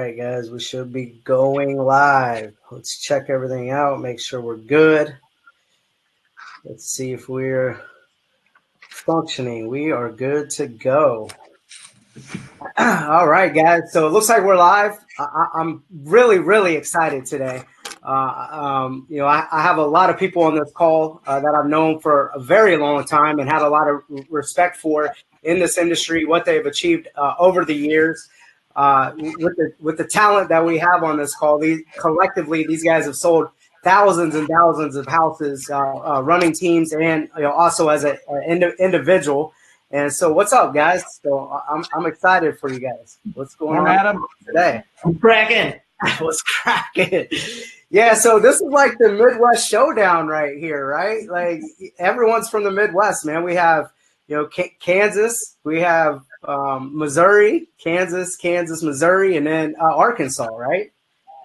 right, guys, we should be going live. Let's check everything out, make sure we're good. Let's see if we're functioning. We are good to go. All right, guys. So it looks like we're live. I'm really excited today. I have a lot of people on this call that I've known for a very long time and had a lot of respect for in this industry, what they've achieved over the years. With the talent that we have on this call, collectively, these guys have sold thousands and thousands of houses, running teams, and also as an individual. And so, what's up, guys? So I'm excited for you guys. What's going on, Adam? Today? I'm cracking. What's cracking? Yeah. So this is like the Midwest showdown right here, right? Like everyone's from the Midwest, man. We have Kansas, we have Missouri, Kansas, Missouri, and then Arkansas, right?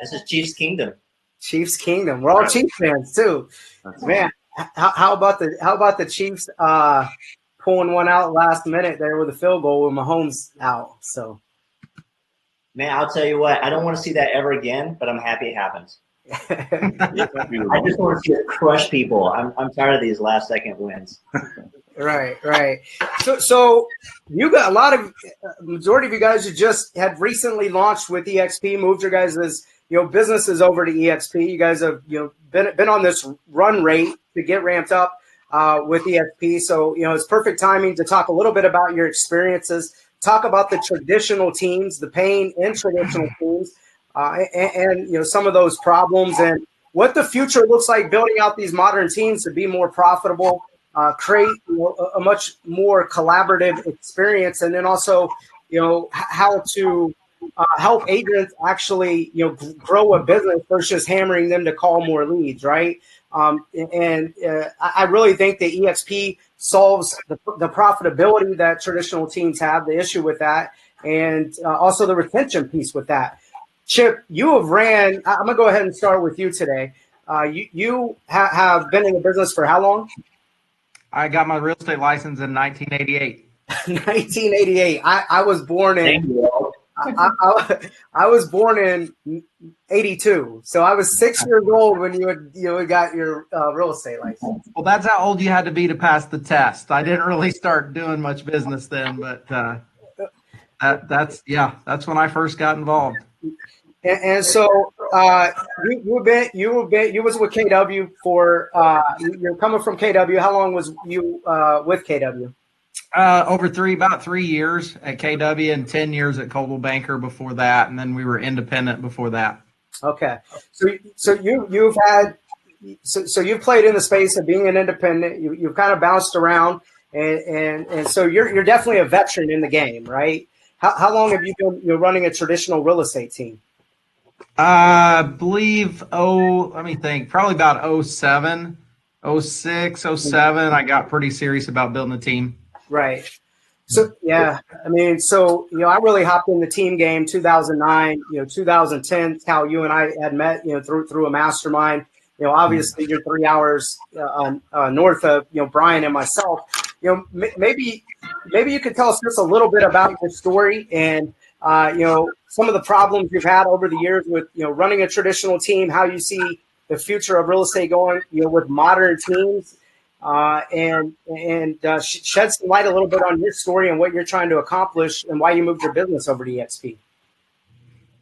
This is Chiefs Kingdom. Chiefs Kingdom. We're all Chiefs fans too, man. How about the Chiefs pulling one out last minute there with a field goal with Mahomes out? So, man, I'll tell you what. I don't want to see that ever again, but I'm happy it happens. I just want to see it crush people. I'm tired of these last second wins. Right. So you got a lot of majority of you guys who just had recently launched with EXP, moved your guys' businesses over to EXP. You guys have been on this run rate to get ramped up with EXP. So it's perfect timing to talk a little bit about your experiences, talk about the traditional teams, the pain in traditional teams, and some of those problems and what the future looks like building out these modern teams to be more profitable. Create a much more collaborative experience, and then also, how to help agents actually, grow a business versus just hammering them to call more leads, right? I really think that EXP solves the profitability that traditional teams have, the issue with that, and also the retention piece with that. Chip, you have ran. I'm gonna go ahead and start with you today. You have been in the business for how long? I got my real estate license in 1988. 1988. I was born in. I was born in 82, so I was 6 years old when you got your real estate license. Well, that's how old you had to be to pass the test. I didn't really start doing much business then, but that's when I first got involved. And so you was with KW for you're coming from KW. How long was you with KW? About 3 years at KW and 10 years at Coldwell Banker before that, and then we were independent before that. Okay, so you've played in the space of being an independent. You've kind of bounced around, and so you're definitely a veteran in the game, right? How long have you been running a traditional real estate team? I believe, let me think, probably about 07, 06, 07, I got pretty serious about building a team. Right. So, yeah, I mean, I really hopped in the team game 2009, 2010, how you and I had met, through a mastermind. Obviously you're 3 hours north of, Brian and myself. Maybe you could tell us just a little bit about your story and, some of the problems you've had over the years with, running a traditional team, how you see the future of real estate going, with modern teams, and shed some light a little bit on your story and what you're trying to accomplish and why you moved your business over to EXP.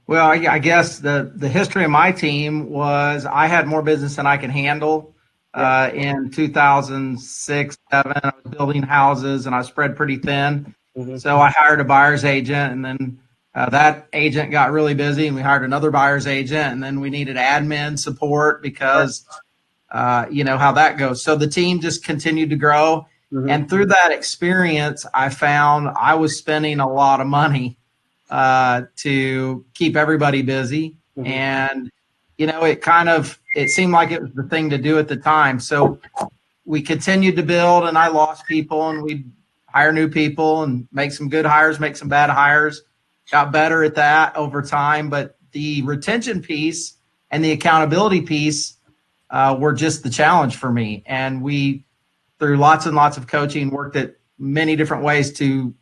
Well, I guess the history of my team was I had more business than I could handle. In 2006, 2007, I was building houses and I spread pretty thin. Mm-hmm. So I hired a buyer's agent, and then that agent got really busy, and we hired another buyer's agent, and then we needed admin support because, how that goes. So the team just continued to grow. Mm-hmm. And through that experience, I found I was spending a lot of money to keep everybody busy. Mm-hmm. And, it seemed like it was the thing to do at the time. So we continued to build, and I lost people, and we'd hire new people and make some good hires, make some bad hires. Got better at that over time, but the retention piece and the accountability piece were just the challenge for me. And we, through lots and lots of coaching, worked at many different ways to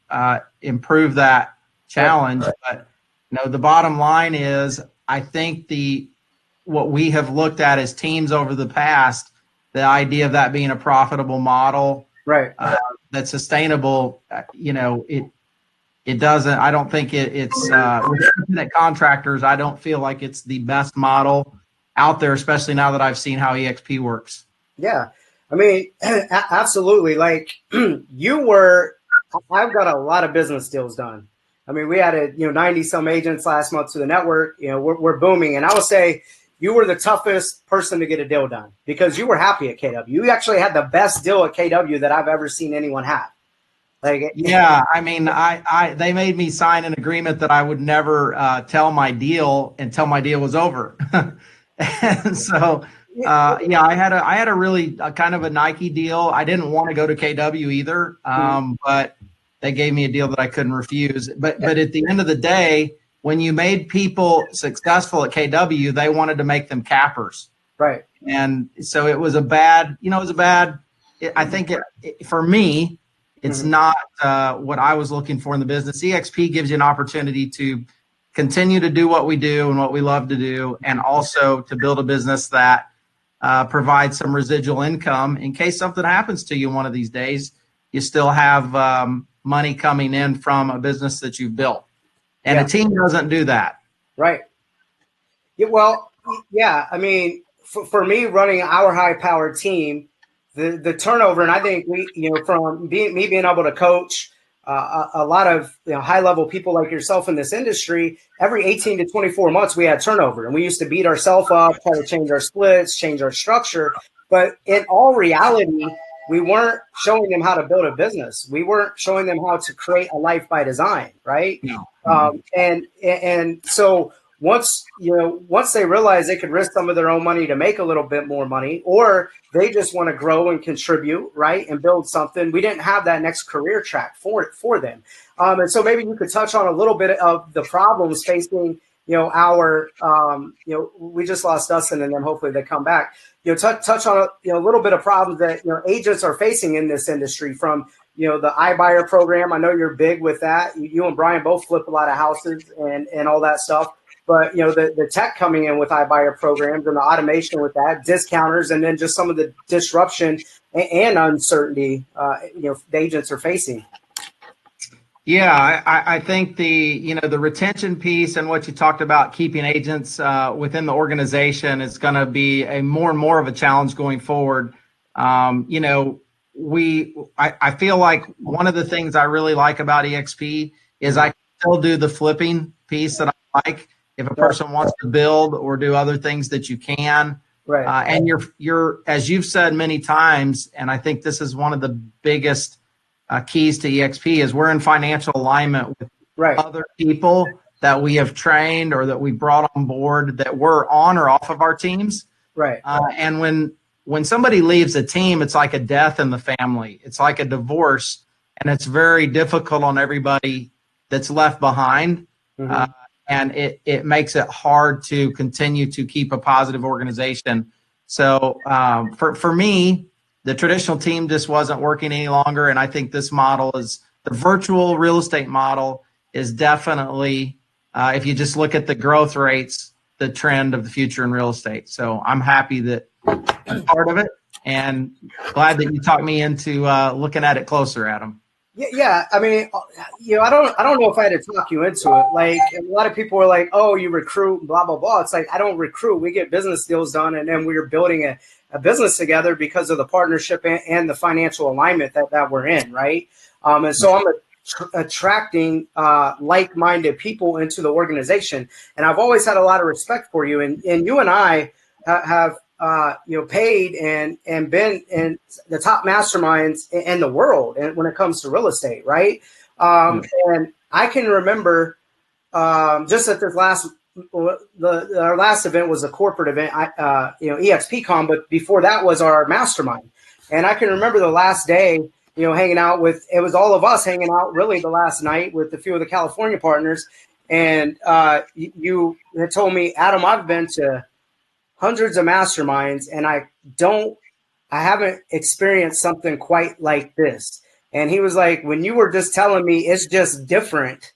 improve that challenge. But No, the bottom line is, I think what we have looked at as teams over the past, the idea of that being a profitable model, Right. that's sustainable, it doesn't. I don't think it's with independent contractors. I don't feel like it's the best model out there, especially now that I've seen how EXP works. Yeah. I mean, absolutely. Like I've got a lot of business deals done. I mean, we had 90 some agents last month to the network. We're booming. And I would say you were the toughest person to get a deal done because you were happy at KW. You actually had the best deal at KW that I've ever seen anyone have. Yeah, I mean, they made me sign an agreement that I would never tell my deal until my deal was over. And so, yeah, I had a really kind of a Nike deal. I didn't want to go to KW either, but they gave me a deal that I couldn't refuse. But at the end of the day, when you made people successful at KW, they wanted to make them cappers. Right. And so it was a bad, I think for me, it's not what I was looking for in the business. EXP gives you an opportunity to continue to do what we do and what we love to do, and also to build a business that provides some residual income in case something happens to you one of these days. You still have money coming in from a business that you've built, and a team doesn't do that. Right. Yeah, well, yeah. I mean, for me, running our high-powered team, the turnover, and I think from being able to coach a lot of high-level people like yourself in this industry, every 18 to 24 months we had turnover, and we used to beat ourselves up, try to change our splits, change our structure. But in all reality, we weren't showing them how to build a business. We weren't showing them how to create a life by design, right? No. And so once they realize they could risk some of their own money to make a little bit more money, or they just want to grow and contribute, right, and build something, we didn't have that next career track for them. And so maybe you could touch on a little bit of the problems facing we just lost Dustin, and then hopefully they come back. Touch on a little bit of problems that agents are facing in this industry, from the iBuyer program. I know you're big with that. You and Brian both flip a lot of houses and all that stuff. But the tech coming in with iBuyer programs and the automation with that, discounters, and then just some of the disruption and uncertainty the agents are facing. Yeah, I think the retention piece and what you talked about, keeping agents within the organization, is going to be a more and more of a challenge going forward. I feel like one of the things I really like about EXP is I still do the flipping piece that I like. If a person wants to build or do other things that you can, right? And you're as you've said many times, and I think this is one of the biggest keys to EXP, is we're in financial alignment with other people that we have trained or that we brought on board that we're on or off of our teams. Right. And when somebody leaves a team, it's like a death in the family. It's like a divorce, and it's very difficult on everybody that's left behind. And it makes it hard to continue to keep a positive organization. So for me, the traditional team just wasn't working any longer. And I think this model the virtual real estate model is definitely, if you just look at the growth rates, the trend of the future in real estate. So I'm happy that I'm part of it, and glad that you talked me into looking at it closer, Adam. Yeah. I mean, I don't know if I had to talk you into it. Like, a lot of people were like, "Oh, you recruit, blah blah blah." It's like, I don't recruit. We get business deals done, and then we're building a business together because of the partnership and the financial alignment that we're in, right? And so I'm attracting like-minded people into the organization, and I've always had a lot of respect for you. And you and I have paid and been in the top masterminds in the world, and when it comes to real estate, right? And I can remember just at this our last event was a corporate event, EXPCon, but before that was our mastermind. And I can remember the last day, hanging out it was all of us hanging out really the last night with a few of the California partners. And you had told me, Adam, I've been to hundreds of masterminds, and I haven't experienced something quite like this. And he was like, when you were just telling me it's just different,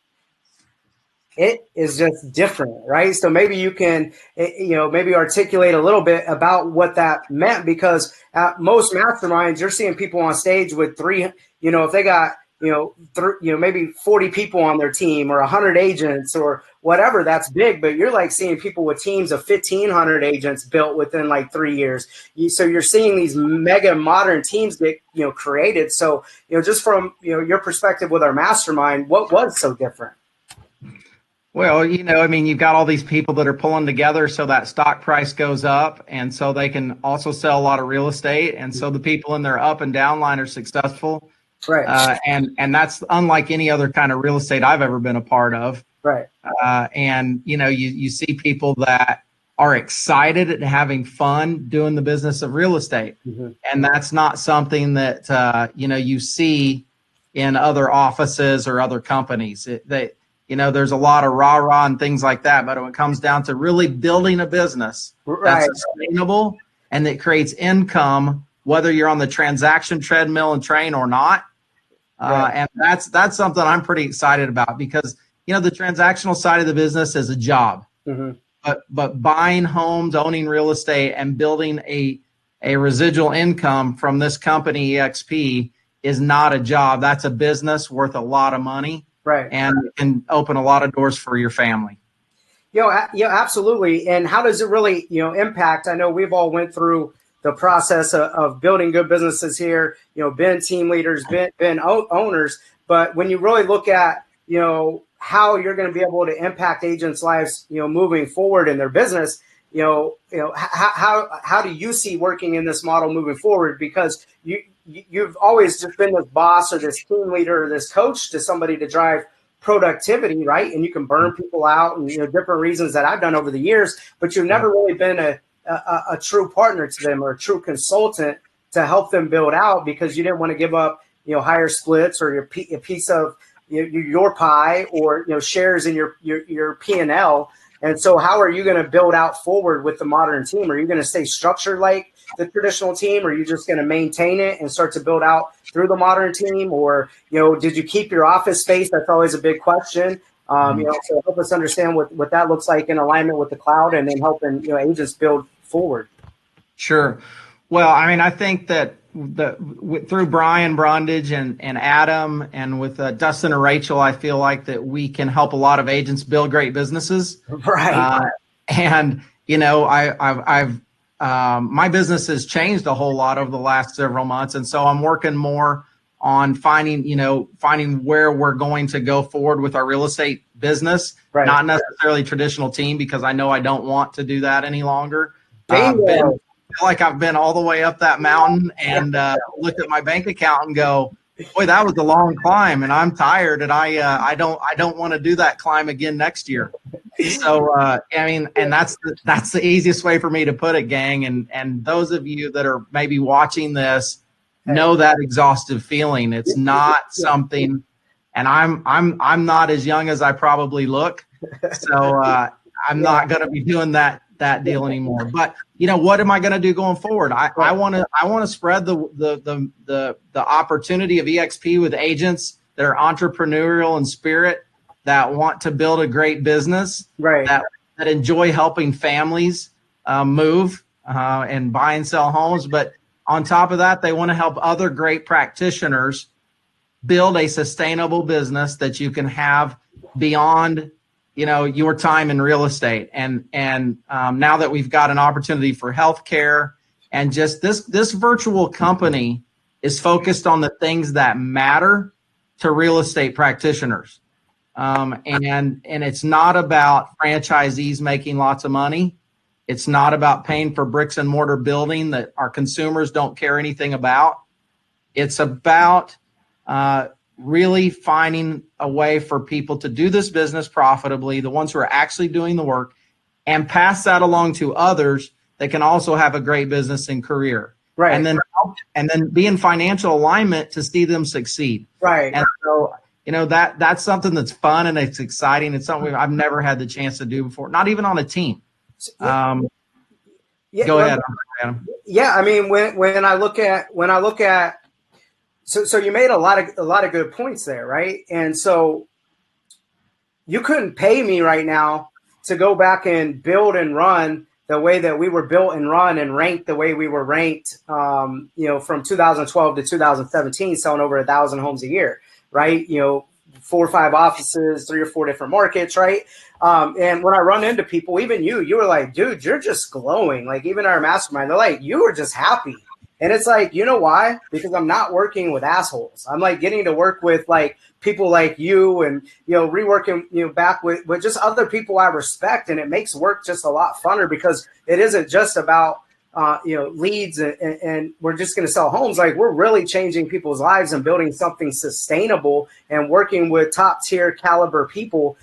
it is just different, right? So maybe you can, maybe articulate a little bit about what that meant, because at most masterminds, you're seeing people on stage with three, if they got, maybe 40 people on their team or 100 agents or whatever, that's big. But you're like seeing people with teams of 1,500 agents built within like 3 years. So you're seeing these mega modern teams get, created. So, just from, your perspective with our mastermind, what was so different? Well, you've got all these people that are pulling together so that stock price goes up, and so they can also sell a lot of real estate. And so the people in their up and down line are successful. Right. And that's unlike any other kind of real estate I've ever been a part of. Right. And, you see people that are excited and having fun doing the business of real estate. Mm-hmm. And that's not something that, you see in other offices or other companies. There's a lot of rah-rah and things like that. But when it comes down to really building a business that's sustainable and that creates income, whether you're on the transaction treadmill and train or not. And that's something I'm pretty excited about, because, the transactional side of the business is a job. Mm-hmm. But buying homes, owning real estate, and building a residual income from this company, EXP, is not a job. That's a business worth a lot of money. Right. And can open a lot of doors for your family. Absolutely. And how does it really, impact? I know we've all went through the process of building good businesses here, been team leaders, been owners. But when you really look at, how you're going to be able to impact agents' lives, moving forward in their business, how do you see working in this model moving forward? Because you've always just been this boss or this team leader or this coach to somebody to drive productivity, right? And you can burn people out and, different reasons that I've done over the years, but you've never really been a true partner to them or a true consultant to help them build out, because you didn't want to give up, higher splits or a piece of your pie or, shares in your P&L. And so how are you going to build out forward with the modern team? Are you going to stay structured like the traditional team, or are you just going to maintain it and start to build out through the modern team? Or, did you keep your office space? That's always a big question. So help us understand what that looks like in alignment with the cloud, and then helping, agents build forward. Sure. Well, I think that through Brian Brundage and Adam, and with Dustin and Rachel, I feel like that we can help a lot of agents build great businesses. Right. And I've my business has changed a whole lot over the last several months, and so I'm working more on finding where we're going to go forward with our real estate business. Right. Not necessarily traditional team, because I know I don't want to do that any longer. I feel like I've been all the way up that mountain and looked at my bank account and go, boy, that was a long climb, and I'm tired, and I don't want to do that climb again next year. So and that's the easiest way for me to put it, gang. And those of you that are maybe watching this know that exhaustive feeling. It's not something, and I'm not as young as I probably look, so I'm not going to be doing that deal anymore. But what am I going to do going forward? I want to spread the opportunity of EXP with agents that are entrepreneurial in spirit, that want to build a great business, right? That enjoy helping families move and buy and sell homes. But on top of that, they want to help other great practitioners build a sustainable business that you can have beyond your time in real estate. And now that we've got an opportunity for healthcare, and just this virtual company is focused on the things that matter to real estate practitioners. And it's not about franchisees making lots of money. It's not about paying for bricks and mortar building that our consumers don't care anything about. It's about really finding a way for people to do this business profitably, the ones who are actually doing the work, and pass that along to others that can also have a great business and career. Right. And then be in financial alignment to see them succeed. Right. And so, that's something that's fun and it's exciting. It's something I've never had the chance to do before, not even on a team. Go ahead, Adam. Yeah. When I look at, so you made a lot of good points there. Right. And so you couldn't pay me right now to go back and build and run the way that we were built and run and ranked the way we were ranked, from 2012 to 2017, selling over 1,000 homes a year, right? 4 or 5 offices, 3 or 4 different markets, right? And when I run into people, even you were like, dude, you're just glowing. Like even our mastermind, they're like, you were just happy. And it's like, you know why? Because I'm not working with assholes. I'm like getting to work with like people like you and, reworking, back with just other people I respect. And it makes work just a lot funner because it isn't just about, leads and we're just going to sell homes. Like we're really changing people's lives and building something sustainable and working with top tier caliber people,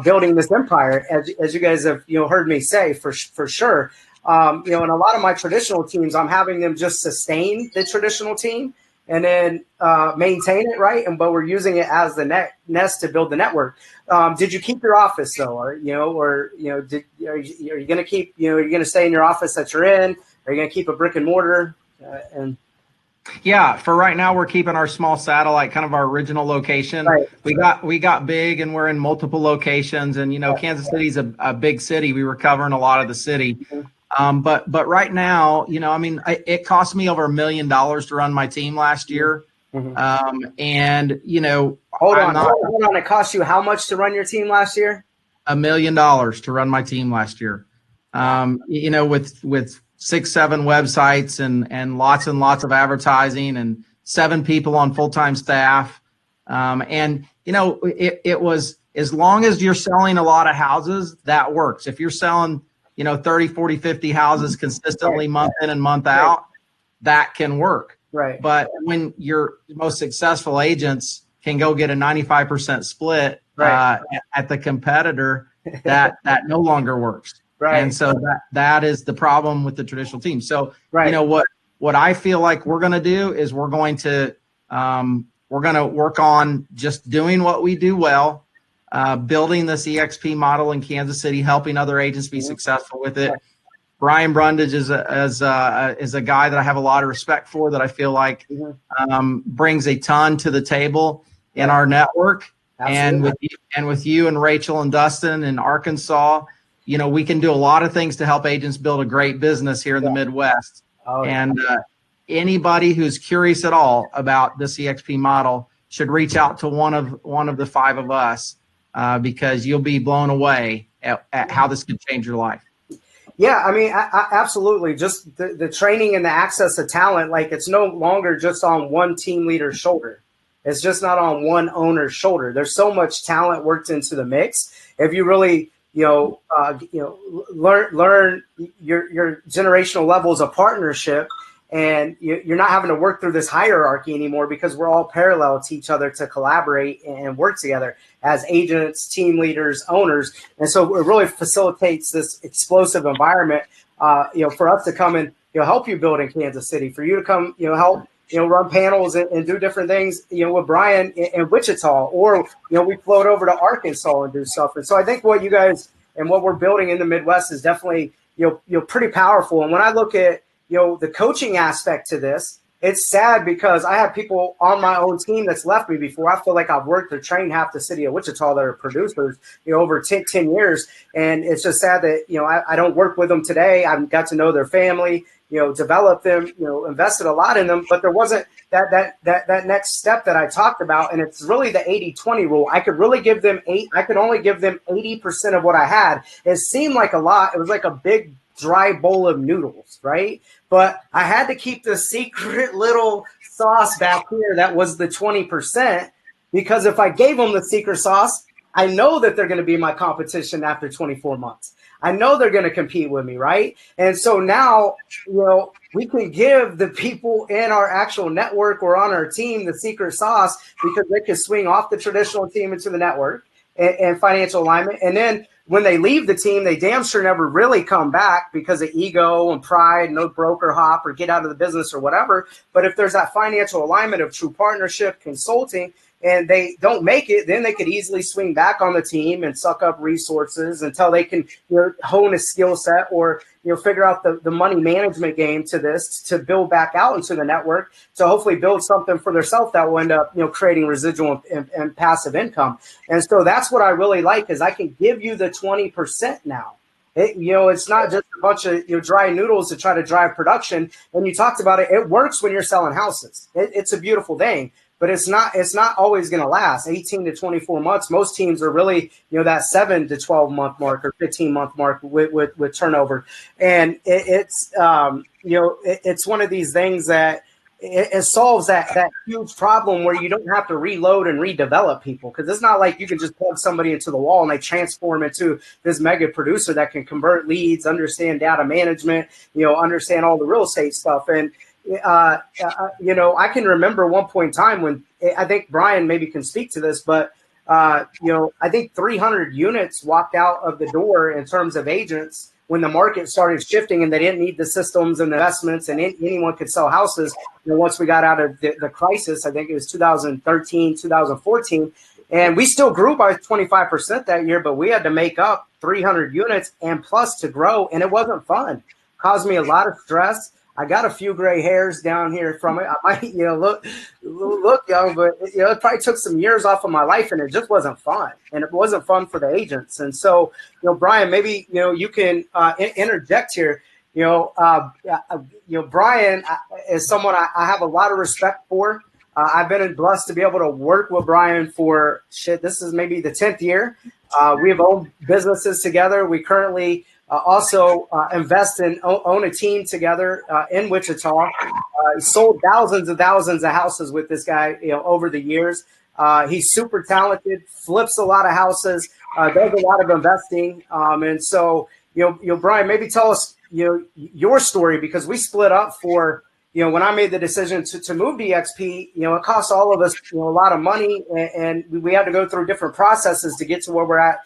building this empire, as you guys have, heard me say for sure. In a lot of my traditional teams, I'm having them just sustain the traditional team and then maintain it, right? But we're using it as the nest to build the network. Did you keep your office though, or are you going to keep, you're going to stay in your office that you're in? Are you going to keep a brick and mortar? Yeah, for right now, we're keeping our small satellite, kind of our original location. Right. We got big, and we're in multiple locations. And Kansas City's a big city. We were covering a lot of the city. Mm-hmm. But right now, it cost me over $1 million to run my team last year. Mm-hmm. And hold on. It cost you how much to run your team last year? $1 million to run my team last year. With 6, 7 websites and lots of advertising and 7 people on full-time staff. It was, as long as you're selling a lot of houses, that works. If you're selling, 30, 40, 50 houses consistently month in and month out, that can work. Right. But when your most successful agents can go get a 95% split at the competitor, that no longer works. Right. And so that is the problem with the traditional team. So, what I feel like we're going to do is we're going to work on just doing what we do well, building this EXP model in Kansas City, helping other agents be successful with it. Brian Brundage is a guy that I have a lot of respect for, that I feel like brings a ton to the table in our network. Absolutely. And with you and Rachel and Dustin in Arkansas, we can do a lot of things to help agents build a great business here in the Midwest. And anybody who's curious at all about this EXP model should reach out to one of the 5 of us, because you'll be blown away at how this could change your life. Yeah, I mean, absolutely. Just the training and the access to talent, like it's no longer just on one team leader's shoulder. It's just not on one owner's shoulder. There's so much talent worked into the mix. If you really learn your generational levels of partnership, and you're not having to work through this hierarchy anymore, because we're all parallel to each other to collaborate and work together as agents, team leaders, owners. And so it really facilitates this explosive environment, for us to come and help you build in Kansas City, for you to come, help run panels and do different things, with Brian in Wichita, or, we float over to Arkansas and do stuff. And so I think what you guys and what we're building in the Midwest is definitely, pretty powerful. And when I look at, the coaching aspect to this, it's sad because I have people on my own team that's left me before. I feel like I've worked or trained half the city of Wichita that are producers, over 10 years. And it's just sad that, I don't work with them today. I've got to know their family, develop them, invested a lot in them, but there wasn't that next step that I talked about. And it's really the 80-20 rule. I could only give them 80% of what I had. It seemed like a lot. It was like a big dry bowl of noodles, right? But I had to keep the secret little sauce back here that was the 20%, because if I gave them the secret sauce, I know that they're going to be my competition after 24 months. I know they're going to compete with me, right? And so now, we can give the people in our actual network or on our team the secret sauce, because they can swing off the traditional team into the network and financial alignment. And then when they leave the team, they damn sure never really come back because of ego and pride, no broker hop or get out of the business or whatever. But if there's that financial alignment of true partnership, consulting, and they don't make it, then they could easily swing back on the team and suck up resources until they can hone a skill set or figure out the money management game to this to build back out into the network to hopefully build something for themselves that will end up creating residual and passive income. And so that's what I really like is I can give you the 20% now. It's not just a bunch of dry noodles to try to drive production. And you talked about it. It works when you're selling houses. It's a beautiful thing, but it's not always going to last 18 to 24 months. Most teams are really that 7 to 12 month mark or 15-month mark with turnover. And it's one of these things that it solves that huge problem where you don't have to reload and redevelop people, because it's not like you can just plug somebody into the wall and they transform into this mega producer that can convert leads, understand data management, understand all the real estate stuff. And I can remember one point in time when I think Brian maybe can speak to this, but I think 300 units walked out of the door in terms of agents when the market started shifting and they didn't need the systems and the investments and anyone could sell houses. Once we got out of the crisis, I think it was 2013, 2014, and we still grew by 25% that year, but we had to make up 300 units and plus to grow, and it wasn't fun. Caused me a lot of stress. I got a few gray hairs down here from it. I might, look young, but it probably took some years off of my life, and it just wasn't fun. And it wasn't fun for the agents. And so, Brian, maybe you can interject here. Brian is someone I have a lot of respect for. I've been blessed to be able to work with Brian for this is maybe the 10th year. We have owned businesses together. We currently also invest and own a team together in Wichita. Sold thousands and thousands of houses with this guy, over the years. He's super talented, flips a lot of houses, does a lot of investing. And so, Brian, maybe tell us, your story, because we split up for, when I made the decision to move to EXP, it cost all of us, a lot of money, and we had to go through different processes to get to where we're at,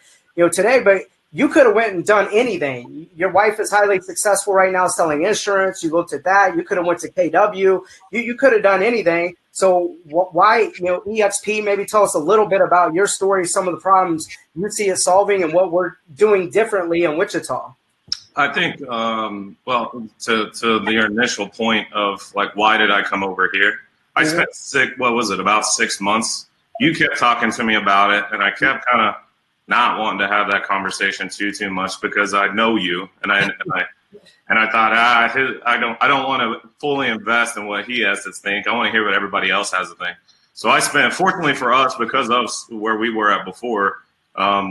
today. But you could have went and done anything. Your wife is highly successful right now selling insurance. You looked at that. You could have went to KW. You could have done anything. So why, EXP, maybe tell us a little bit about your story, some of the problems you see it solving and what we're doing differently in Wichita. I think, to the initial point of like, why did I come over here? I spent about 6 months. You kept talking to me about it, and I kept kind of not wanting to have that conversation too much because I know you, and I thought I don't want to fully invest in what he has to think. I want to hear what everybody else has to think. So I spent, fortunately for us, because of where we were at before,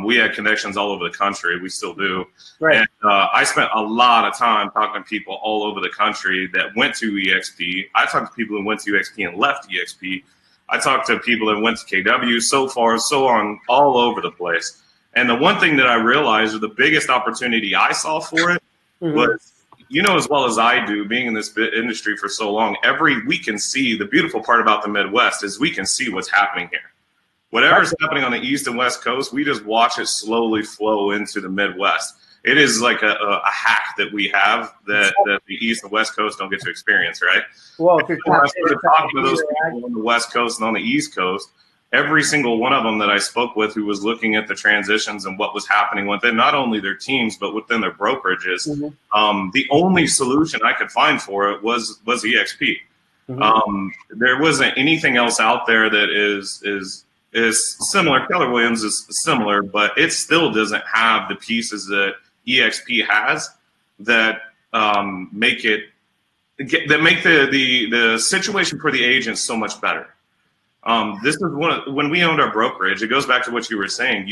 we had connections all over the country. We still do. Right. And I spent a lot of time talking to people all over the country that went to EXP. I talked to people who went to EXP and left EXP. I talked to people that went to KW, so on, all over the place. And the one thing that I realized, or the biggest opportunity I saw for it, was, as well as I do, being in this industry for so long, we can see, the beautiful part about the Midwest is we can see what's happening here. Whatever's happening on the East and West Coast, we just watch it slowly flow into the Midwest. It is like a hack that we have that the East and West Coast don't get to experience, right? Well, if you're talking to those people on the West Coast and on the East Coast, every single one of them that I spoke with who was looking at the transitions and what was happening within not only their teams, but within their brokerages, the only solution I could find for it was EXP. There wasn't anything else out there that is similar. Keller Williams is similar, but it still doesn't have the pieces that EXP has that make the situation for the agents so much better. This is when we owned our brokerage, it goes back to what you were saying.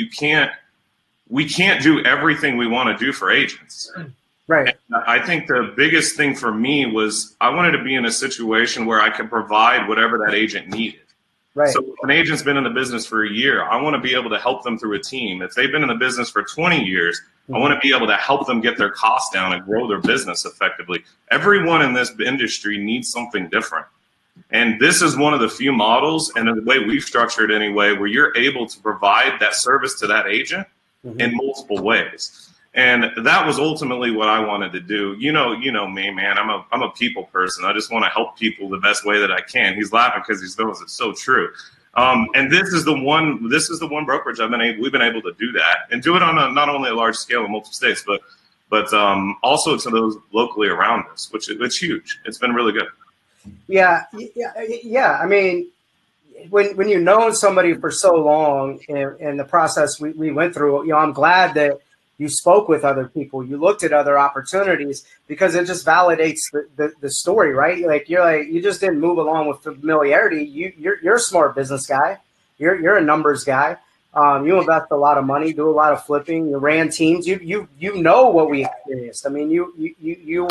We can't do everything we want to do for agents. Right. And I think the biggest thing for me was I wanted to be in a situation where I could provide whatever that agent needed. Right. So if an agent's been in the business for a year, I want to be able to help them through a team. If they've been in the business for 20 years, I want to be able to help them get their costs down and grow their business effectively. Everyone in this industry needs something different. And this is one of the few models, and the way we've structured anyway, where you're able to provide that service to that agent in multiple ways. And that was ultimately what I wanted to do. You know me, man. I'm a people person. I just want to help people the best way that I can. He's laughing because he knows it's so true. And this is the one brokerage we've been able to do that and do it on not only a large scale in multiple states, but also to those locally around us, which it's huge. It's been really good. Yeah. I mean, when you've known somebody for so long and the process we went through, I'm glad that you spoke with other people, you looked at other opportunities, because it just validates the story, right? Like you just didn't move along with familiarity. You're a smart business guy. You're a numbers guy. You invest a lot of money, do a lot of flipping. You ran teams. You know what we experienced. I mean, you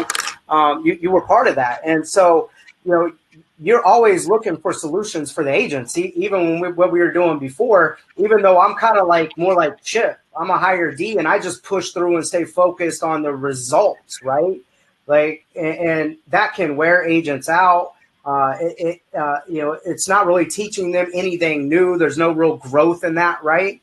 were part of that, and so you're always looking for solutions for the agency. Even what we were doing before, even though I'm kind of like more like Chip, I'm a higher D, and I just push through and stay focused on the results, right? Like, and that can wear agents out. It's not really teaching them anything new. There's no real growth in that, right?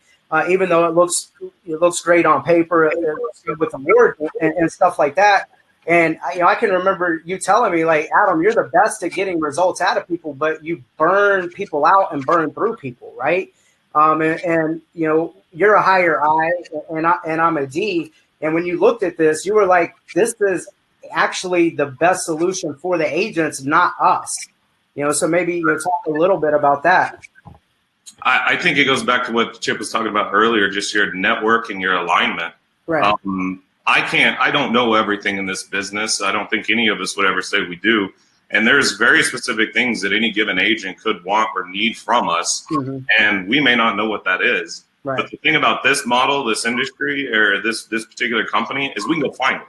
Even though it looks great on paper, it looks good with the board and stuff like that. And I can remember you telling me, like, Adam, you're the best at getting results out of people, but you burn people out and burn through people, right? And you're a higher I, and I'm a D. And when you looked at this, you were like, this is actually the best solution for the agents, not us. So maybe talk a little bit about that. I think it goes back to what Chip was talking about earlier, just your network and your alignment. Right. I don't know everything in this business. I don't think any of us would ever say we do. And there's very specific things that any given agent could want or need from us. Mm-hmm. And we may not know what that is. Right. But the thing about this model, this industry, or this particular company is we can go find it.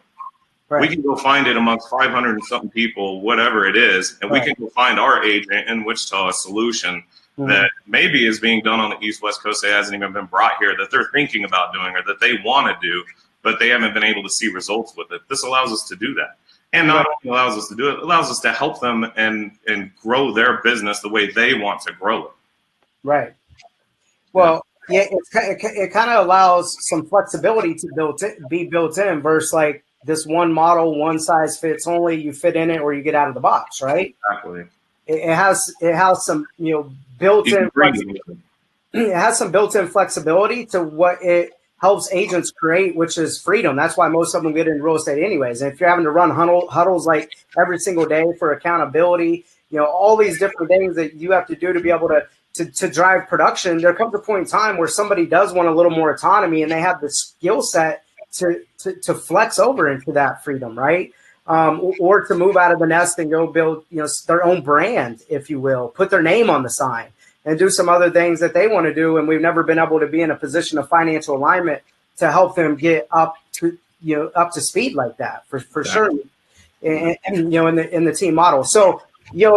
Right. We can go find it amongst 500 and something people, whatever it is. And we can go find our agent in Wichita a solution that maybe is being done on the East West Coast that hasn't even been brought here, that they're thinking about doing or that they want to do, but they haven't been able to see results with it. This allows us to do that. And not only allows us to do it, it allows us to help them and grow their business the way they want to grow it. Right. Well, it kind of allows some flexibility to be built in versus like this one model, one size fits only, you fit in it or you get out of the box, right? Exactly. It has some, built-in it has some built-in flexibility to what it helps agents create, which is freedom. That's why most of them get into real estate anyways. And if you're having to run huddles like every single day for accountability, all these different things that you have to do to be able to drive production, there comes a point in time where somebody does want a little more autonomy and they have the skill set to flex over into that freedom, right? Or to move out of the nest and go build, their own brand, if you will, put their name on the sign and do some other things that they want to do. And we've never been able to be in a position of financial alignment to help them get up to speed like that for sure. And in the team model. So, when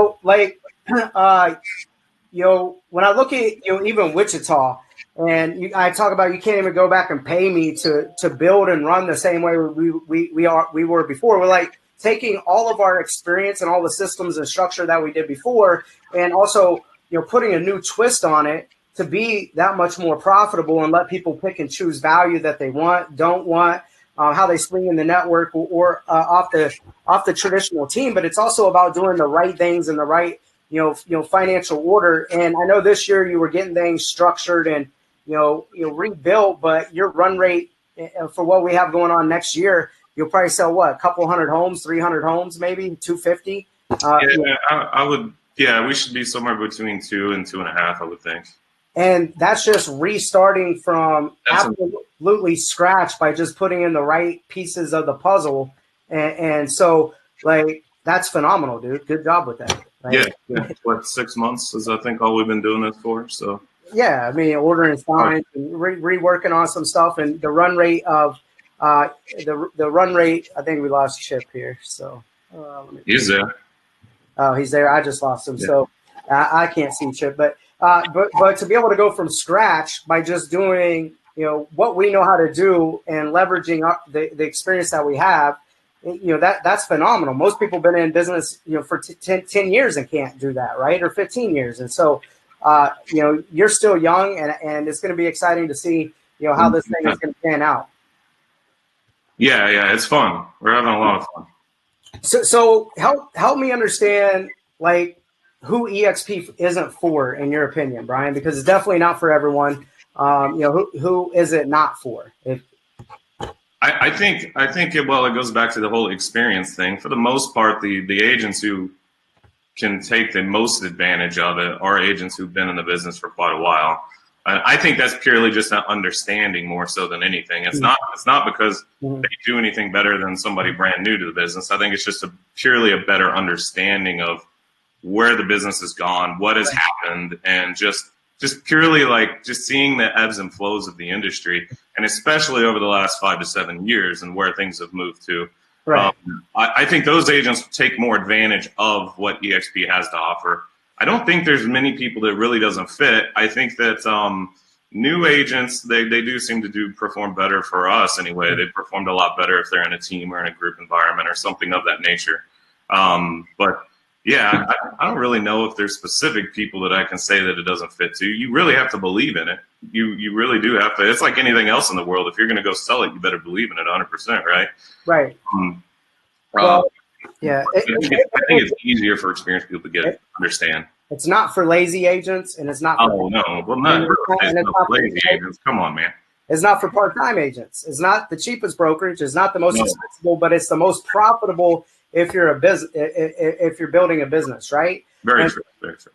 I look at, even Wichita, and I talk about you can't even go back and pay me to build and run the same way we were before. We're like taking all of our experience and all the systems and structure that we did before, and also putting a new twist on it to be that much more profitable and let people pick and choose value that they want, don't want, how they swing in the network or off the traditional team. But it's also about doing the right things in the right financial order. And I know this year you were getting things structured and rebuilt, but your run rate for what we have going on next year, you'll probably sell what, a couple hundred homes, 300 homes, maybe 250. I would. Yeah, we should be somewhere between 2 and 2.5, I would think. And that's just restarting from absolutely scratch by just putting in the right pieces of the puzzle. And so, like, that's phenomenal, dude. Good job with that. Right? Yeah. What, 6 months is, I think, all we've been doing this for. So. Yeah, I mean, ordering signs and reworking on some stuff, and the run rate of the run rate. I think we lost Chip here. So he's there. Oh, he's there. I just lost him, so I can't see Chip. But to be able to go from scratch by just doing what we know how to do and leveraging the experience that we have, that's phenomenal. Most people have been in business for 10 years and can't do that, right? Or 15 years, and so you're still young, and it's going to be exciting to see how this thing is going to pan out. Yeah, it's fun. We're having a lot of fun. So help me understand, like, who EXP isn't for, in your opinion, Brian? Because it's definitely not for everyone. Who is it not for? I think it goes back to the whole experience thing. For the most part, the agents who can take the most advantage of it are agents who've been in the business for quite a while. I think that's purely just an understanding more so than anything. It's not because they do anything better than somebody brand new to the business. I think it's just purely a better understanding of where the business has gone, what has happened, and just purely like just seeing the ebbs and flows of the industry, and especially over the last 5 to 7 years and where things have moved to. Right. I think those agents take more advantage of what EXP has to offer. I don't think there's many people that really doesn't fit. I think that new agents, they do seem to perform better for us anyway. They've performed a lot better if they're in a team or in a group environment or something of that nature. But yeah, I don't really know if there's specific people that I can say that it doesn't fit to. You really have to believe in it. You really do have to. It's like anything else in the world. If you're going to go sell it, you better believe in it 100%, right? Right. Yeah. I think it's easier for experienced people to understand. It's not for lazy agents, and it's not for lazy agents. Come on, man. It's not for part-time agents. It's not the cheapest brokerage. It's not the most accessible, but it's the most profitable if you're a business, if you're building a business, right? Very true.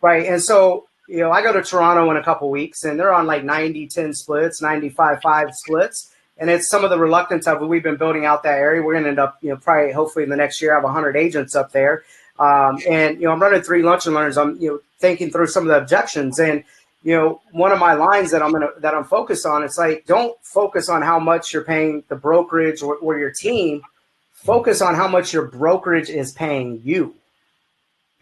Right. And so, I go to Toronto in a couple weeks, and they're on like 90-10 splits, 95-5 splits. And it's some of the reluctance of we've been building out that area. We're going to end up, probably hopefully in the next year, have 100 agents up there. And I'm running 3 lunch and learns. I'm, thinking through some of the objections. And, one of my lines that I'm focused on, it's like, don't focus on how much you're paying the brokerage or your team. Focus on how much your brokerage is paying you.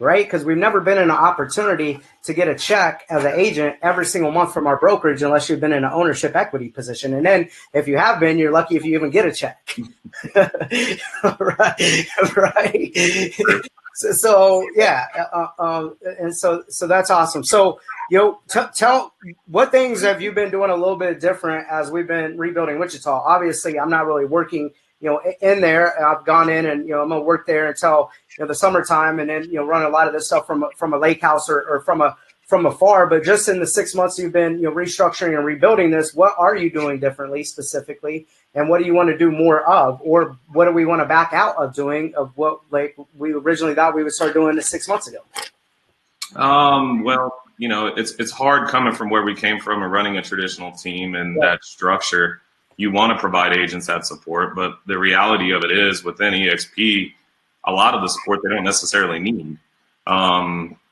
Right? Because we've never been in an opportunity to get a check as an agent every single month from our brokerage unless you've been in an ownership equity position. And then if you have been, you're lucky if you even get a check. Right. So yeah. And so that's awesome. So, tell what things have you been doing a little bit different as we've been rebuilding Wichita? Obviously, I'm not really working in there. I've gone in and, I'm going to work there until, the summertime, and then, run a lot of this stuff from a lake house or from afar. But just in the 6 months you've been, restructuring and rebuilding this, what are you doing differently specifically? And what do you want to do more of? Or what do we want to back out of doing of what like we originally thought we would start doing this 6 months ago? Well, it's hard coming from where we came from and running a traditional team and that structure. You want to provide agents that support, but the reality of it is within EXP, a lot of the support they don't necessarily need.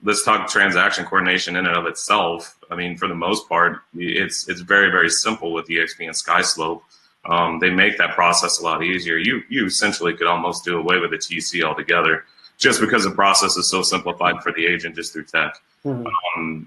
Let's talk transaction coordination in and of itself. I mean, for the most part, it's very, very simple with EXP and SkySlope. They make that process a lot easier. You essentially could almost do away with the TC altogether just because the process is so simplified for the agent just through tech. Mm-hmm.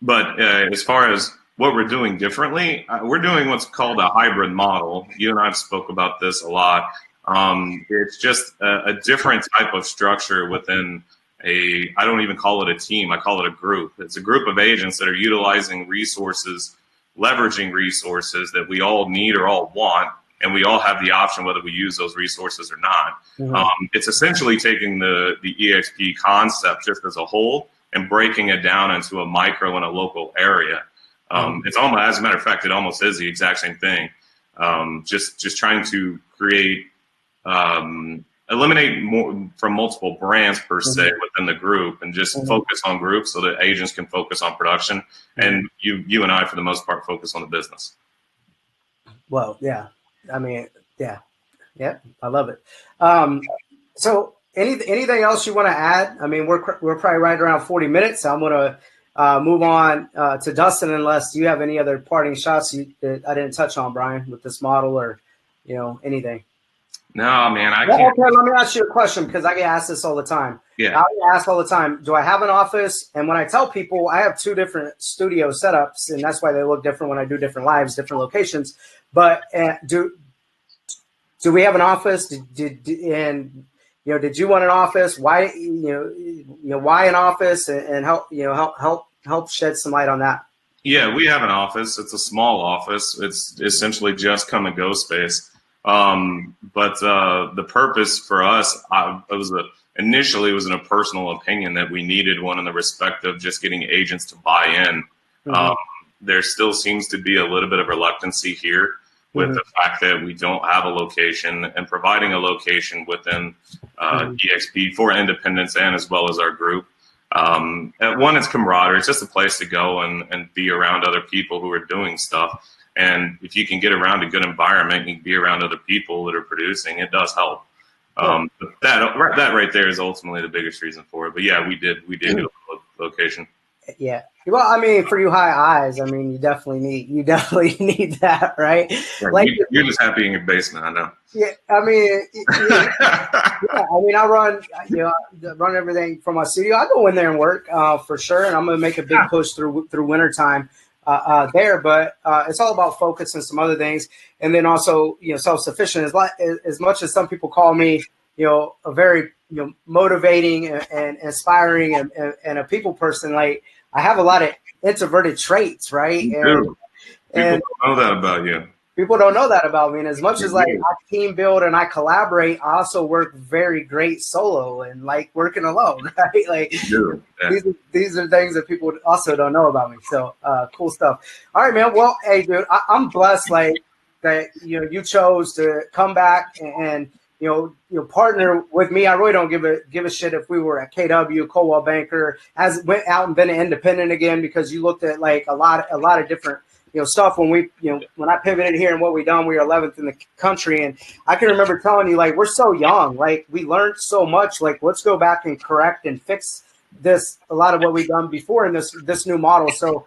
But as far as what we're doing differently, we're doing what's called a hybrid model. You and I have spoke about this a lot. It's just a different type of structure within I don't even call it a team. I call it a group. It's a group of agents that are utilizing resources, leveraging resources that we all need or all want, and we all have the option whether we use those resources or not. Mm-hmm. It's essentially taking the EXP concept just as a whole and breaking it down into a micro and a local area. It's almost, as a matter of fact, it almost is the exact same thing. Just trying to create, eliminate more from multiple brands per se within the group, and just focus on groups so that agents can focus on production, and you and I, for the most part, focus on the business. Well, yeah, I mean, yeah, I love it. So anything else you want to add? I mean, we're probably right around 40 minutes. So I'm going to move on to Dustin, unless you have any other parting shots that I didn't touch on, Brian, with this model or, anything. No, man, I can't. Okay, let me ask you a question, because I get asked this all the time. Yeah. I get asked all the time, do I have an office? And when I tell people I have 2 different studio setups, and that's why they look different when I do different lives, different locations. But do we have an office? Did you want an office? Why, why an office? And help shed some light on that. Yeah, we have an office. It's a small office. It's essentially just come and go space. But the purpose for us, initially it was in a personal opinion that we needed one in the respect of just getting agents to buy in. Mm-hmm. There still seems to be a little bit of reluctancy here with Mm-hmm. the fact that we don't have a location, and providing a location within EXP for independents and as well as our group. One, it's camaraderie. It's just a place to go and be around other people who are doing stuff. And if you can get around a good environment, you can be around other people that are producing, it does help. But that right there is ultimately the biggest reason for it. But yeah, we did get a location. Yeah. Well, I mean, for you high eyes, I mean, you definitely need that, right? Right. Like You're just happy in your basement, I know. Yeah, I mean, I run everything from my studio. I go in there and work for sure, and I'm going to make a big push through wintertime there. But it's all about focus and some other things, and then also self-sufficient. As much as some people call me a very motivating and inspiring and a people person, like I have a lot of introverted traits, right? People don't know that about you. People don't know that about me. And as much as like I team build and I collaborate, I also work very great solo and like working alone, right? Like these are things that people also don't know about me. So cool stuff. All right, man. Well, hey, dude, I'm blessed like that. You chose to come back and partner with me. I really don't give a shit if we were at KW, Coldwell Banker, went out and been an independent again, because you looked at like a lot of different stuff when when I pivoted here and what we done, we were 11th in the country. And I can remember telling you, like, we're so young, like we learned so much, like, let's go back and correct and fix a lot of what we've done before in this new model. So,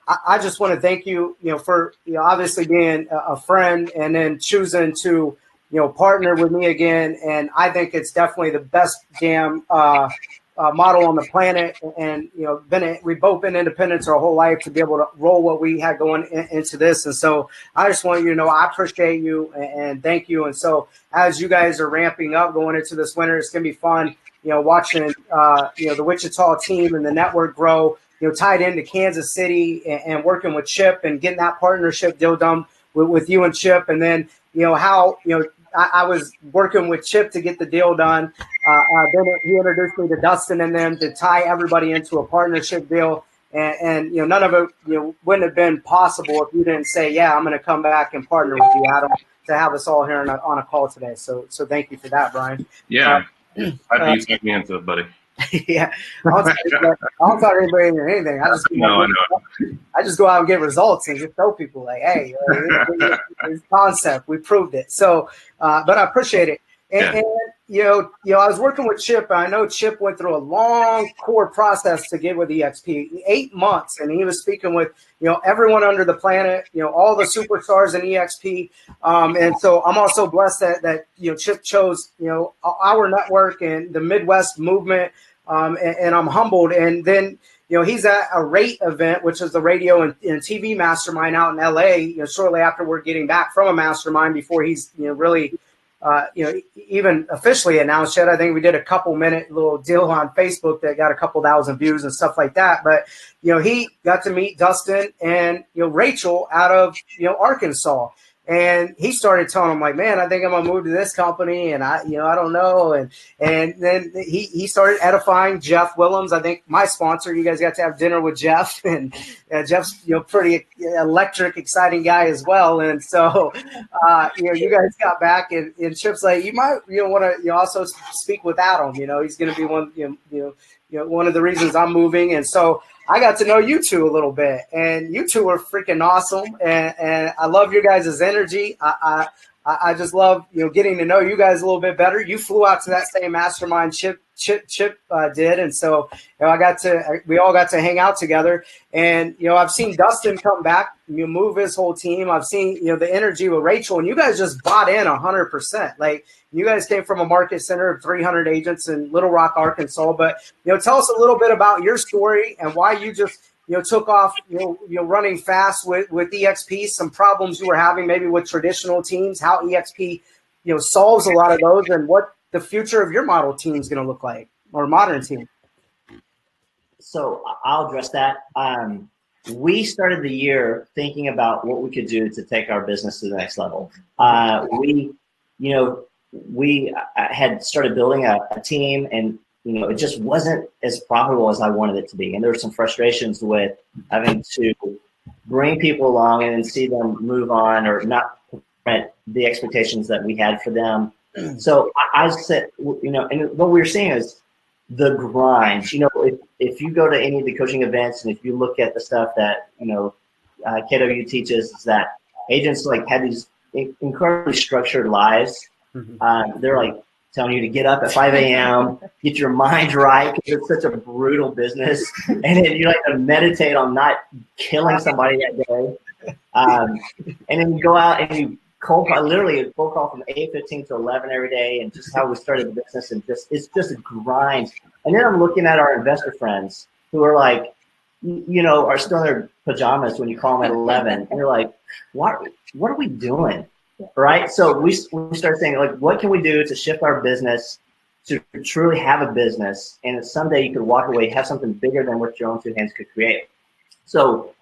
I just want to thank you, for, obviously being a friend and then choosing to, partner with me again. And I think it's definitely the best damn, model on the planet, and we've both been independents our whole life to be able to roll what we had going into this. And so I just want you to know I appreciate you and thank you. And so as you guys are ramping up going into this winter, it's gonna be fun, watching the Wichita team and the network grow, tied into Kansas City and working with Chip and getting that partnership deal done with you and Chip. And then how I was working with Chip to get the deal done. Then he introduced me to Dustin and them to tie everybody into a partnership deal. And none of it wouldn't have been possible if you didn't say, yeah, I'm going to come back and partner with you, Adam, to have us all here on a call today. So thank you for that, Brian. Yeah. I'd be talking into it, buddy. Yeah. I don't talk to anybody or anything. I just go out and get results and just tell people like, hey, this concept, we proved it. So, but I appreciate it. And I was working with Chip. I know Chip went through a long core process to get with EXP, 8 months, and he was speaking with everyone under the planet, all the superstars in EXP. And so I'm also blessed that Chip chose our network and the Midwest movement, and I'm humbled. And then he's at a RATE event, which is the radio and TV mastermind out in LA. Shortly after we're getting back from a mastermind, before he's really. Even officially announced yet. I think we did a couple-minute little deal on Facebook that got a couple thousand views and stuff like that. But, he got to meet Dustin and, Rachel out of, Arkansas. And he started telling him like, man, I think I'm gonna move to this company, and I don't know. And then he started edifying Jeff Willems. I think my sponsor. You guys got to have dinner with Jeff, and Jeff's pretty electric, exciting guy as well. And so you guys got back, and Chip's like, you might want to also speak with Adam. He's going to be one of the reasons I'm moving. And so I got to know you two a little bit, and you two are freaking awesome. And I love your guys' energy. I just love, getting to know you guys a little bit better. You flew out to that same mastermind Chip did. And so, we all got to hang out together. And, I've seen Dustin come back, move his whole team. I've seen, the energy with Rachel, and you guys just bought in 100%. Like, you guys came from a market center of 300 agents in Little Rock, Arkansas. But, tell us a little bit about your story and why you just, took off, running fast with EXP, some problems you were having maybe with traditional teams, how EXP, solves a lot of those, and what the future of your model team is going to look like, or modern team. So I'll address that. we started the year thinking about what we could do to take our business to the next level. We had started building a team, and it just wasn't as profitable as I wanted it to be. And there were some frustrations with having to bring people along and then see them move on or not met the expectations that we had for them. So I said, and what we're seeing is the grind. If you go to any of the coaching events and if you look at the stuff that KW teaches, is that agents have these incredibly structured lives. They're telling you to get up at 5 a.m., get your mind right, because it's such a brutal business, and then you to meditate on not killing somebody that day, and then you go out and you cold call, literally a cold call from 8:15 to 11 every day, and just how we started the business, and it's just a grind. And then I'm looking at our investor friends who are are still in their pajamas when you call them at 11, and you're like, what are we doing? Right? So we start saying, what can we do to shift our business to truly have a business, and someday you could walk away, have something bigger than what your own two hands could create. So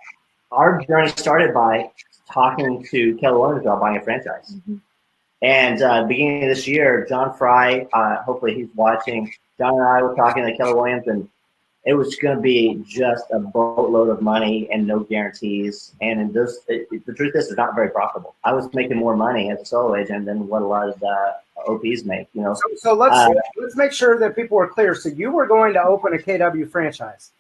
our journey started by talking to Keller Williams about buying a franchise. And beginning of this year, John Fry, hopefully he's watching, John and I were talking to Keller Williams, and it was going to be just a boatload of money and no guarantees. And the truth is, it's not very profitable. I was making more money as a solo agent than what a lot of the OPs make. So let's make sure that people are clear. So you were going to open a KW franchise.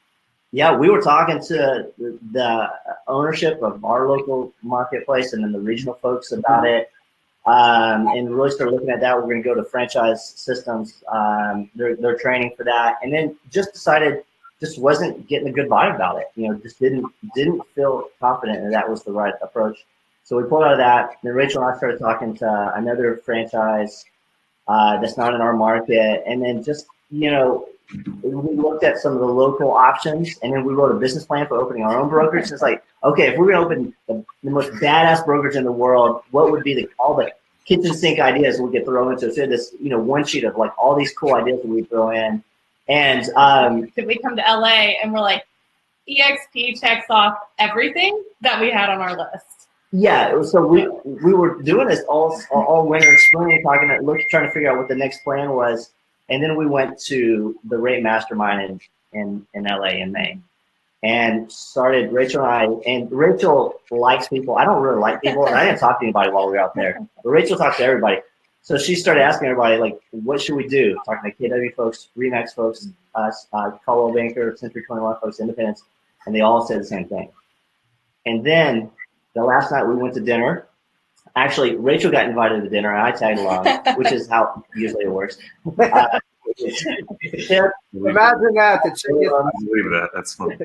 Yeah, we were talking to the ownership of our local marketplace and then the regional folks about it. And really started looking at that. We're going to go to franchise systems. They're training for that, and then just decided just wasn't getting a good vibe about it. Just didn't feel confident that was the right approach. So we pulled out of that. Then Rachel and I started talking to another franchise that's not in our market, and then just we looked at some of the local options, and then we wrote a business plan for opening our own brokerage. It's okay, if we're going to open the most badass brokerage in the world, what would be all the kitchen sink ideas we could throw into it? So this, one sheet of all these cool ideas that we throw in. And did we come to LA and we're like, EXP checks off everything that we had on our list? Yeah, so we were doing this all winter, spring, trying to figure out what the next plan was. And then we went to the Rate Mastermind in LA in May, and started Rachel and I. And Rachel likes people. I don't really like people, and I didn't talk to anybody while we were out there. But Rachel talked to everybody. So she started asking everybody, what should we do? Talking to KW folks, RE/MAX folks, Caldwell Banker, Century 21 folks, independents, and they all said the same thing. And then the last night we went to dinner. Actually, Rachel got invited to dinner, and I tagged along, which is how usually it works. Chip, imagine that. I believe that. That's funny.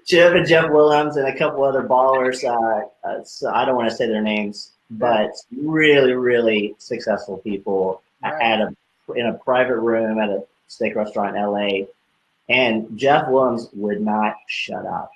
Chip and Jeff Willems and a couple other ballers. So I don't want to say their names, but really, really successful people in a private room at a steak restaurant in LA. And Jeff Willems would not shut up.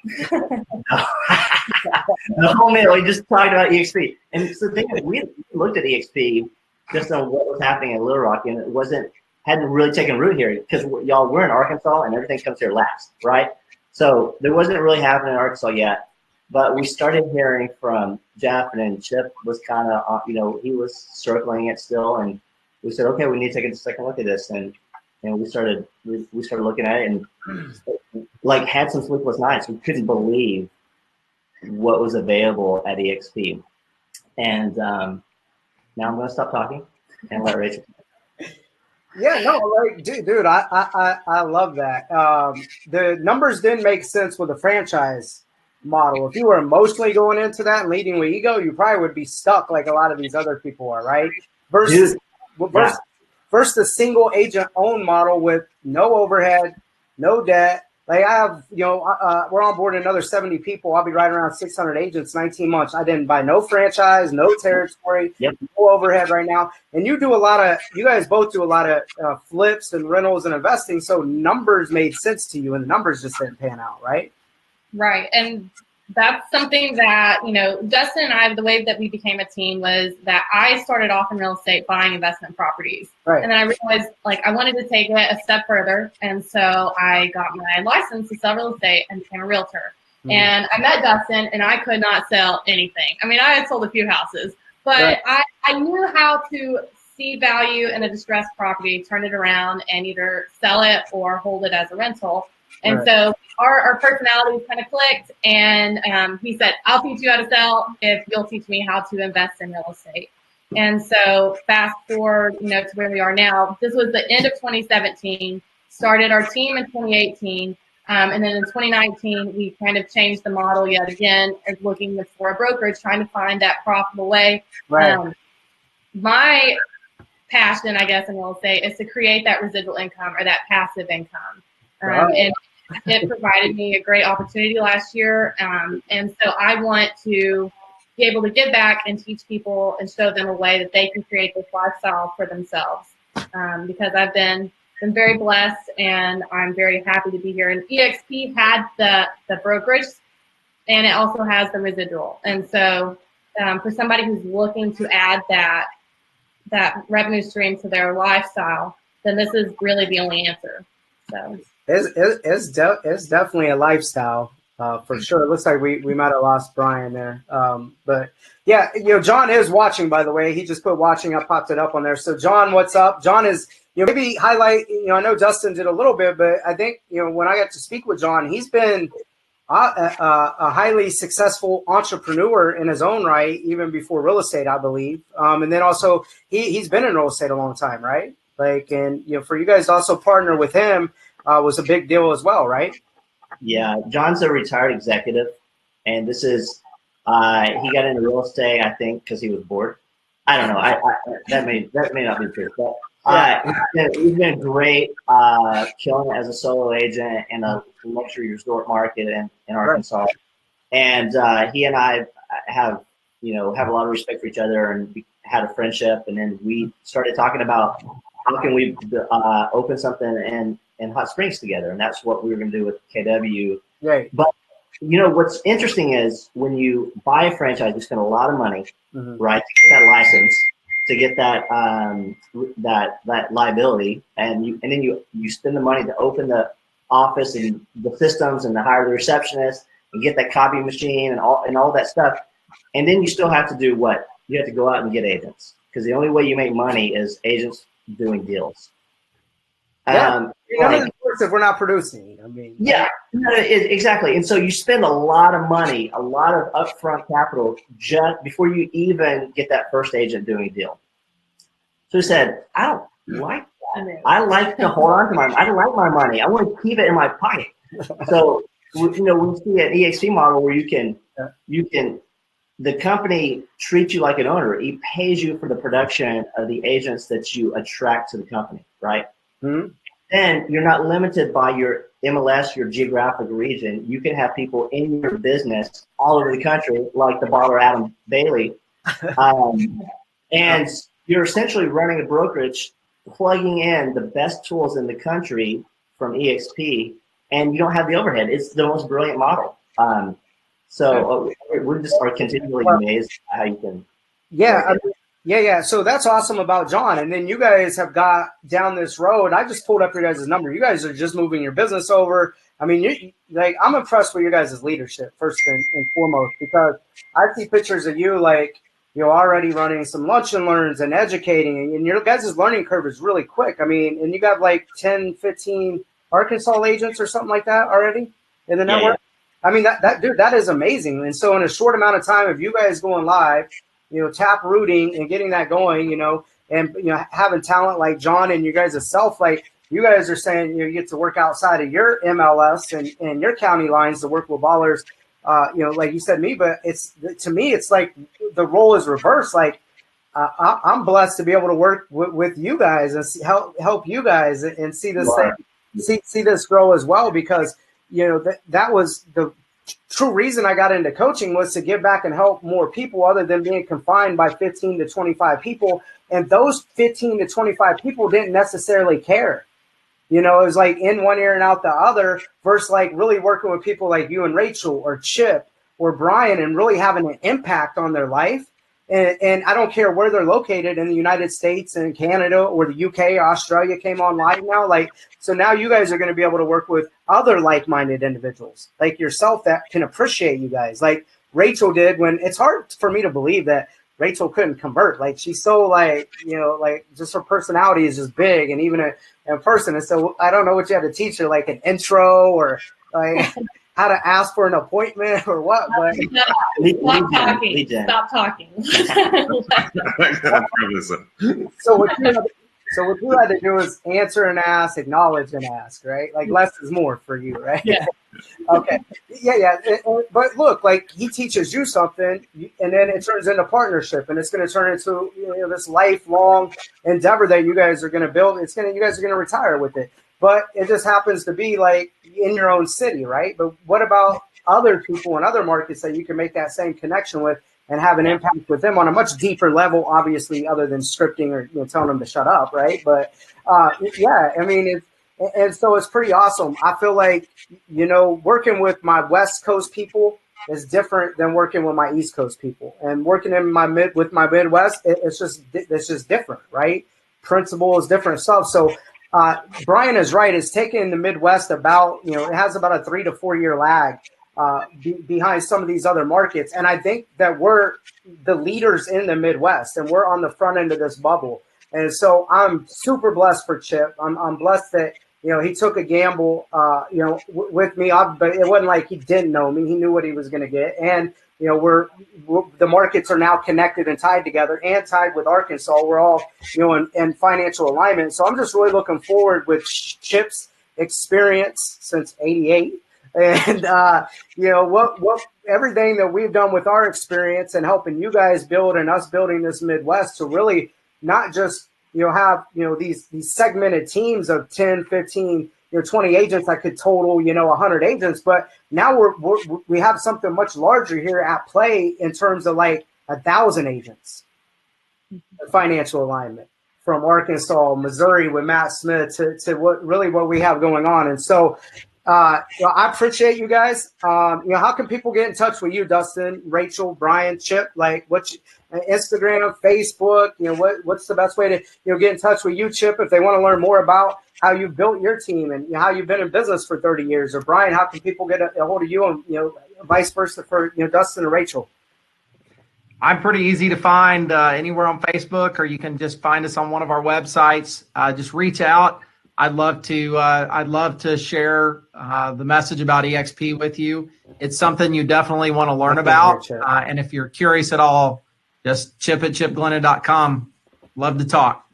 The whole meal, he just talked about EXP. And it's the thing that we looked at EXP just on what was happening in Little Rock, and it hadn't really taken root here because we're in Arkansas and everything comes here last, right? So there wasn't really happening in Arkansas yet. But we started hearing from Jeff, and then Chip was kind of, he was circling it still. And we said, okay, we need to take a second look at this. And we started looking at it, and had some sleepless nights. We couldn't believe what was available at EXP. And now I'm going to stop talking and let Rachel. Yeah, no, dude, I love that. The numbers didn't make sense with the franchise model. If you were emotionally going into that and leading with ego, you probably would be stuck like a lot of these other people are, right? Versus the single agent owned model with no overhead, no debt. I have, we're on board another 70 people. I'll be right around 600 agents, 19 months. I didn't buy no franchise, no territory, no overhead right now. And you guys both do a lot of flips and rentals and investing. So numbers made sense to you and the numbers just didn't pan out, right? Right. And that's something that, Dustin and I, the way that we became a team was that I started off in real estate buying investment properties. Right. And then I realized I wanted to take it a step further. And so I got my license to sell real estate and became a realtor. And I met Dustin, and I could not sell anything. I mean, I had sold a few houses, but I knew how to see value in a distressed property, turn it around, and either sell it or hold it as a rental. And so our personalities kind of clicked, and he said, I'll teach you how to sell if you'll teach me how to invest in real estate. And so fast forward, to where we are now. This was the end of 2017, started our team in 2018. And then in 2019, we kind of changed the model yet again, as looking for a brokerage, trying to find that profitable way. My passion, I guess, in real estate is to create that residual income or that passive income. And it provided me a great opportunity last year. And so I want to be able to give back and teach people and show them a way that they can create this lifestyle for themselves. Because I've been very blessed, and I'm very happy to be here. And EXP had the brokerage, and it also has the residual. And so for somebody who's looking to add that revenue stream to their lifestyle, then this is really the only answer. So it's definitely a lifestyle for sure. It looks like we might have lost Brian there. But yeah, John is watching, by the way. He just put watching. I popped it up on there. So John, what's up? John is, maybe highlight, I know Dustin did a little bit, but I think, when I got to speak with John, he's been a highly successful entrepreneur in his own right, even before real estate, I believe. And then also he's been in real estate a long time, right? And for you guys to also partner with him was a big deal as well, right? Yeah, John's a retired executive, and this is he got into real estate, I think, because he was bored. I don't know. That may not be true, but he's been great, killing it as a solo agent in a luxury resort market in Arkansas. And he and I have a lot of respect for each other, and we had a friendship. And then we started talking about how can we open something in Hot Springs together, and that's what we were going to do with KW. Right. But what's interesting is when you buy a franchise, you spend a lot of money, right, to get that license, to get that liability, and then you spend the money to open the office and the systems and to hire the receptionist and get that copy machine and all that stuff, and then you still have to do what? You have to go out and get agents, because the only way you make money is agents doing deals. None of this works if we're not producing. I mean, exactly. And so you spend a lot of money, a lot of upfront capital just before you even get that first agent doing a deal. So he said, I don't like that. I like to hold on to I like my money. I want to keep it in my pocket. So, we see an EXP model where you can, the company treats you like an owner. It pays you for the production of the agents that you attract to the company, right? Then you're not limited by your MLS, your geographic region. You can have people in your business all over the country, like the baller Adam Bailey. And you're essentially running a brokerage, plugging in the best tools in the country from EXP, and you don't have the overhead. It's the most brilliant model. So we're just continually amazed at how you can. Yeah. So that's awesome about John. And then you guys have got down this road. I just pulled up your guys' number. You guys are just moving your business over. I mean, I'm impressed with your guys' leadership first and foremost, because I see pictures of you already running some lunch and learns and educating, and your guys' learning curve is really quick. I mean, and you got like 10, 15 Arkansas agents or something like that already in the network. I mean, that is amazing. And so in a short amount of time, if you guys going live, tap rooting and getting that going, and having talent like John and you guys' self, like you guys are saying, you get to work outside of your MLS and your county lines to work with ballers, like you said, but to me, it's like the role is reversed. Like I'm blessed to be able to work with you guys and help you guys and see this see this grow as well, because that was the true reason I got into coaching, was to give back and help more people other than being confined by 15 to 25 people. And those 15 to 25 people didn't necessarily care. It was like in one ear and out the other, versus like really working with people like you and Rachel or Chip or Brian and really having an impact on their life. And I don't care where they're located in the United States and Canada or the UK or Australia came online now. Like, so now you guys are going to be able to work with other like-minded individuals like yourself that can appreciate you guys. Like Rachel did, when it's hard for me to believe that Rachel couldn't convert. Like, she's so like, you know, like just her personality is just big, and even in person. And so I don't know what you had to teach her, like an intro or like how to ask for an appointment or what, but Stop talking. Stop talking. So what you had to do is answer and ask, acknowledge and ask, right? Like less is more for you, right? Yeah. Okay. Yeah. But look, like he teaches you something, and then it turns into partnership, and it's going to turn into, you know, this lifelong endeavor that you guys are going to build. You guys are going to retire with it. But it just happens to be like in your own city, right? But what about other people in other markets that you can make that same connection with and have an impact with them on a much deeper level, obviously, other than scripting or, you know, telling them to shut up, right? But yeah, I mean, and so it's pretty awesome. I feel like, you know, working with my West Coast people is different than working with my East Coast people, and working in my Midwest, it's just different, right? Principle is different stuff. So Brian is right. It's taken the Midwest about, you know, it has about a 3 to 4 year lag behind some of these other markets. And I think that we're the leaders in the Midwest, and we're on the front end of this bubble. And so I'm super blessed for Chip. I'm blessed that, you know, he took a gamble, you know, with me, but it wasn't like he didn't know me. He knew what he was going to get. And, you know, the markets are now connected and tied together, and tied with Arkansas. We're all, you know, in financial alignment. So I'm just really looking forward with Chip's experience since '88. And, you know, what everything that we've done with our experience and helping you guys build and us building this Midwest to really not just, you know, have, you know, these segmented teams of 10, 15, you know, 20 agents that could total, you know, 100 agents. But now we have something much larger here at play in terms of like 1,000 agents, financial alignment from Arkansas, Missouri with Matt Smith to what we have going on. And so, you know, I appreciate you guys. You know, how can people get in touch with you, Dustin, Rachel, Brian, Chip? Like, Instagram, Facebook? You know, what's the best way to, you know, get in touch with you, Chip, if they want to learn more about how you built your team and, you know, how you've been in business for 30 years? Or Brian, how can people get a hold of you, and, you know, vice versa for, you know, Dustin and Rachel? I'm pretty easy to find anywhere on Facebook, or you can just find us on one of our websites. Just reach out. I'd love to share the message about EXP with you. It's something you definitely want to learn about. And if you're curious at all, just chip@chipglennon.com. Love to talk.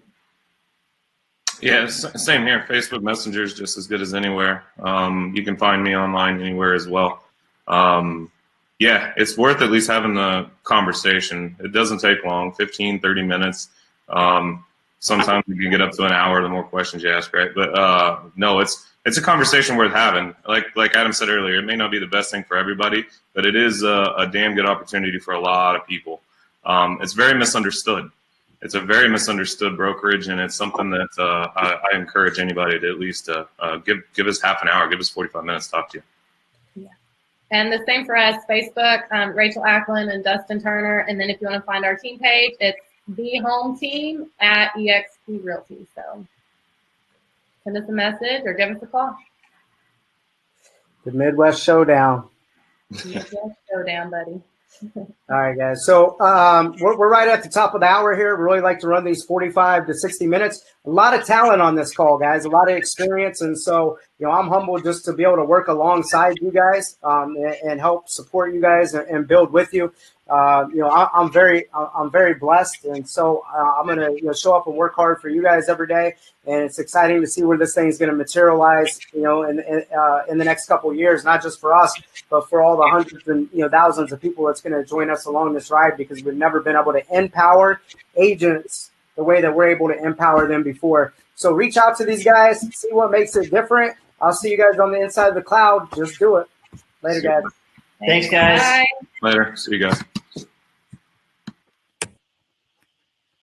Yeah, same here. Facebook Messenger is just as good as anywhere. You can find me online anywhere as well. Yeah, it's worth at least having the conversation. It doesn't take long, 15, 30 minutes. Sometimes you can get up to an hour the more questions you ask, right? But no, it's a conversation worth having. Like Adam said earlier, it may not be the best thing for everybody, but it is a damn good opportunity for a lot of people. It's very misunderstood. It's a very misunderstood brokerage, and it's something that I encourage anybody to at least give us half an hour, give us 45 minutes to talk to you. Yeah. And the same for us, Facebook, Rachel Ackland and Dustin Turner. And then if you want to find our team page, it's the home team at Exp Realty. So send us a message or give us a call. The Midwest Showdown. Midwest Showdown, buddy. All right, guys. So we're right at the top of the hour here. We really like to run these 45 to 60 minutes. A lot of talent on this call, guys. A lot of experience, and so, you know, I'm humbled just to be able to work alongside you guys and help support you guys and build with you. You know, I'm very blessed, and so I'm gonna, you know, show up and work hard for you guys every day. And it's exciting to see where this thing is going to materialize, you know, in the next couple of years, not just for us, but for all the hundreds and, you know, thousands of people that's going to join us along this ride, because we've never been able to empower agents the way that we're able to empower them before. So reach out to these guys, see what makes it different. I'll see you guys on the inside of the cloud. Just do it. Later, guys. Thanks, guys. Bye. Later. See you guys.